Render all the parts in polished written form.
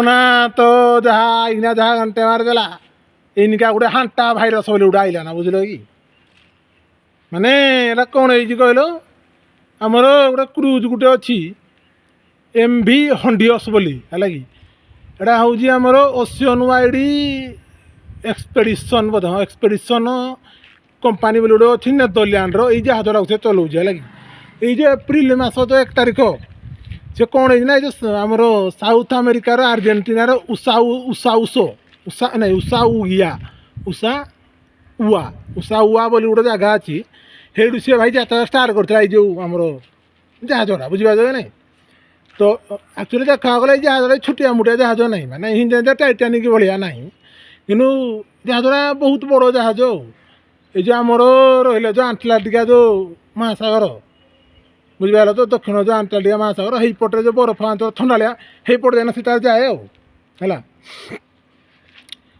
corona ତ ଯାହା ଏଇନା ଯାହା ଘଣ୍ଟେ ମାରିଦେଲା ଏଇନିକା ଗୋଟେ ହାଣ୍ଟା ଭାଇରସ୍ ବୋଲି ଗୋଟେ ଆଇଲା ନା ବୁଝିଲ କି ମାନେ ଏଇଟା କ'ଣ ହେଇଛି କହିଲ ଆମର ଗୋଟେ କ୍ରୁଜ୍ ଗୋଟେ ଅଛି MV ହଣ୍ଡିଅସ୍ ବୋଲି ହେଲା କି ଏଇଟା ହେଉଛି ଆମର ଓସିଅନ୍ ୱାଇଡ୍ ଏକ୍ସପେଡ଼ିସନ୍ ବୋଧେ ହଁ ଏକ୍ସପେଡ଼ିସନ୍ କମ୍ପାନୀ ବୋଲି ଗୋଟେ ଅଛି ନେଦରଲ୍ୟାଣ୍ଡର ଏଇ ଜାହାଜଟାକୁ ସେ ଚଲାଉଛି ହେଲା କି ଏଇ ଯେ ଏପ୍ରିଲ ମାସ ତ 1 ତାରିଖ ସେ କ'ଣ ହେଇଛି ନା ଏଇ ଯେଉଁ ଆମର ସାଉଥ ଆମେରିକାର ଆର୍ଜେଣ୍ଟିନାର ଉଷା ବୋଲି ଗୋଟେ ଜାଗା ଅଛି ସେଇଠୁ ସିଏ ଭାଇ ଯାତ୍ରା ଷ୍ଟାର୍ଟ କରିଥିଲା ଏଇ ଯେଉଁ ଆମର ଜାହାଜଟା ବୁଝିପାରୁଛ କି ନାଇଁ ତ ଆକ୍ଚୁଆଲି ଦେଖାଗଲା ଗଲେ ଏଇ ଜାହାଜଟା ଛୋଟିଆ ମୋଟିଆ ଜାହାଜ ନାହିଁ ମାନେ ହିନ୍ଦୀ ଟାଇଟାନିକ୍ ଭଳିଆ ନାହିଁ କିନ୍ତୁ ଜାହାଜଟା ବହୁତ ବଡ଼ ଜାହାଜ ଆଉ এই যে ଆମର ରହିଲା ଯେଉଁ ଆଣ୍ଟଲାର୍ଟିକା ଯେଉଁ ମହାସାଗର ବୁଝିପାରିଲ ତ ଦକ୍ଷିଣ ଯେଉଁ ଆଣ୍ଟଲାର୍ଟିକା ମହାସାଗର ସେଇପଟରେ ଯେଉଁ ବରଫ ଅଞ୍ଚଳ ଥଣ୍ଡାଳିଆ ସେଇପଟେ ଯାଇନା ସେଟା ଯାଏ ଆଉ ହେଲା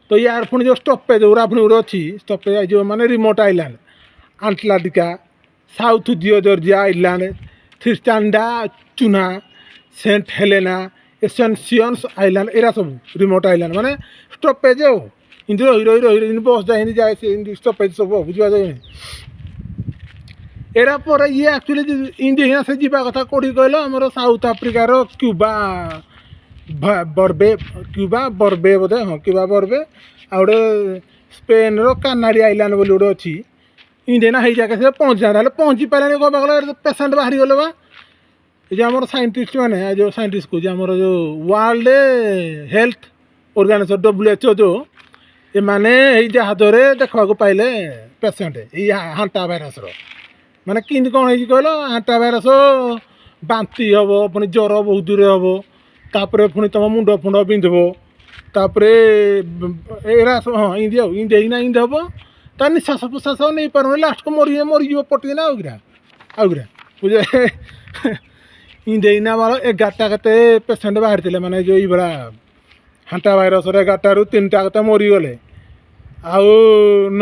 ତ ୟାର ପୁଣି ଯେଉଁ ଷ୍ଟପେଜ୍ ଗୁଡ଼ା ପୁଣି ଗୋଟେ ଅଛି ଷ୍ଟପେଜ୍ ଯେଉଁ ମାନେ remote island Antarctica south Georgia island Tristan da Cunha saint ହେଲେନା ଏସେନ୍ସିୟନ୍ସ island ଏରା ସବୁ ରିମୋଟ୍ ଆଇଲାଣ୍ଡ ମାନେ ଷ୍ଟପେଜ୍ ଆଉ ଏମିତି ରହି ଯେମିତି ବସ୍ ଯାଏ ଏମିତି ଯାଏ ସେ ଏମିତି ଷ୍ଟପେଜ୍ ସବୁ ବୁଝିପାରୁଛ ଏରା ପରେ ଇଏ ଆକ୍ଚୁଆଲି ଇଣ୍ଡିଆ ହିଁ ସେ ଯିବା କଥା କେଉଁଠି କହିଲ ଆମର ସାଉଥ ଆଫ୍ରିକାର କ୍ୟୁବା ବର୍ବେ ବୋଧେ ହଁ କ୍ୟୁବା ବର୍ବେ ଆଉ ଗୋଟେ ସ୍ପେନ୍ର କାନାରୀ ଆଇଲାଣ୍ଡ ବୋଲି ଗୋଟେ ଅଛି ଇଣ୍ଡିଆ ହେଇ ଜାଗା ସେ ପହଞ୍ଚିଲା ହେଲେ ପହଞ୍ଚି ପାରିଲାନି କ'ଣ ଗଲା ପେସେଣ୍ଟ ବାହାରିଗଲେ ବା ଏ ଯେଉଁ ଆମର ସାଇଣ୍ଟିଷ୍ଟ ମାନେ ଯେଉଁ ସାଇଣ୍ଟିଷ୍ଟ କହୁଛି ଆମର ଯେଉଁ ୱାର୍ଲଡ ହେଲ୍ଥ ଅର୍ଗାନାଇଜେସନ୍ WHO ଯେଉଁ ଏମାନେ ଏଇ ଜାହାଜରେ ଦେଖିବାକୁ ପାଇଲେ ପେସେଣ୍ଟ ଏଇ ହାଣ୍ଟା ଭାଇରସ୍ର ମାନେ କେମିତି କ'ଣ ହେଇଛି କହିଲ ହାଣ୍ଟା ଭାଇରସ୍ ବାନ୍ତି ହେବ ପୁଣି ଜ୍ୱର ବହୁତ ଦୂରେ ହେବ ତାପରେ ପୁଣି ତୁମ ମୁଣ୍ଡ ଫୁଣ୍ଡ ବିନ୍ଧିବ ତାପରେ ଏରା ସବୁ ହଁ ଏମିତି ହେଇକିନା ଏମିତି ହେବ ତା ନିଶ୍ୱାସ ପ୍ରଶ୍ୱାସ ନେଇପାରୁନି ଲାଷ୍ଟକୁ ମରିଯିବ ପଟିକିନା ଆଉ କିରା ବୁଝ ଏମିତି ହେଇକିନା ଆମର 11ଟା କେତେ ପେସେଣ୍ଟ ବାହାରିଥିଲେ ମାନେ ଯେଉଁ ଏଇଭଳିଆ ହାଣ୍ଟା ଭାଇରସ୍ରେ 11ଟାରୁ 3ଟା କେତେ ମରିଗଲେ ଆଉ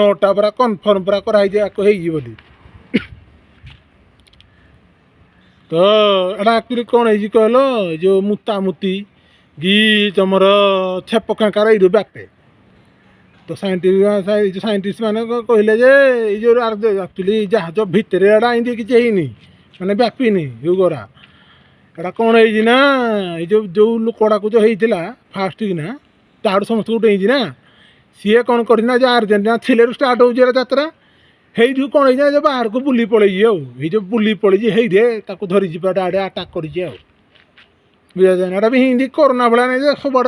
9ଟା ପୁରା କନଫର୍ମ ପୁରା କରାହେଇଛି ଆକୁ ହେଇଛି ବୋଲି ତ ଏଇଟା ଆକ୍ଚୁଆଲି କ'ଣ ହେଇଛି କହିଲ ଯେଉଁ ମୁତାମୁତି କି ତୁମର ଛେପ ଖାଙ୍କାର ଏଇଠୁ ବ୍ୟାକ୍ଟେ ତ ସାଇଣ୍ଟିଷ୍ଟ ମାନେ କହିଲେ ଯେ ଏଇ ଯେଉଁ ଆକ୍ଚୁଆଲି ଜାହାଜ ଭିତରେ ଏଇଟା ଏମିତି କିଛି ହେଇନି ମାନେ ବ୍ୟାପିନି ଯେଉଁ ଗରା ଏଇଟା କ'ଣ ହେଇଛି ନା ଏଇ ଯେଉଁ ଲୋକଟାକୁ ଯେଉଁ ହେଇଥିଲା ଫାଷ୍ଟ କିନା ତାଠୁ ସମସ୍ତଙ୍କୁ ଡେଇଁଛି ନା ସିଏ କ'ଣ କରିଛି ନା ଯେଉଁ ଆର୍ଜେଣ୍ଟିନା ଥିଲେରୁ ଷ୍ଟାର୍ଟ ହେଉଛି ଏଇଟା ଯାତ୍ରା ହେଇଠୁ କ'ଣ ହେଇଛି ନା ବାହାରକୁ ବୁଲି ପଳେଇଛି ଆଉ ଏଇ ଯେଉଁ ବୁଲି ପଳେଇଛି ହେଇରେ ତାକୁ ଧରିଛି ପୁରା ଆଟାକ୍ କରିଛି ଆଉ ବୁଝା ଏଇଟା ବି ହିନ୍ଦୀ କରୋନା ଭଳିଆ ନାହିଁ ଯେ ସବୁଆଡ଼େ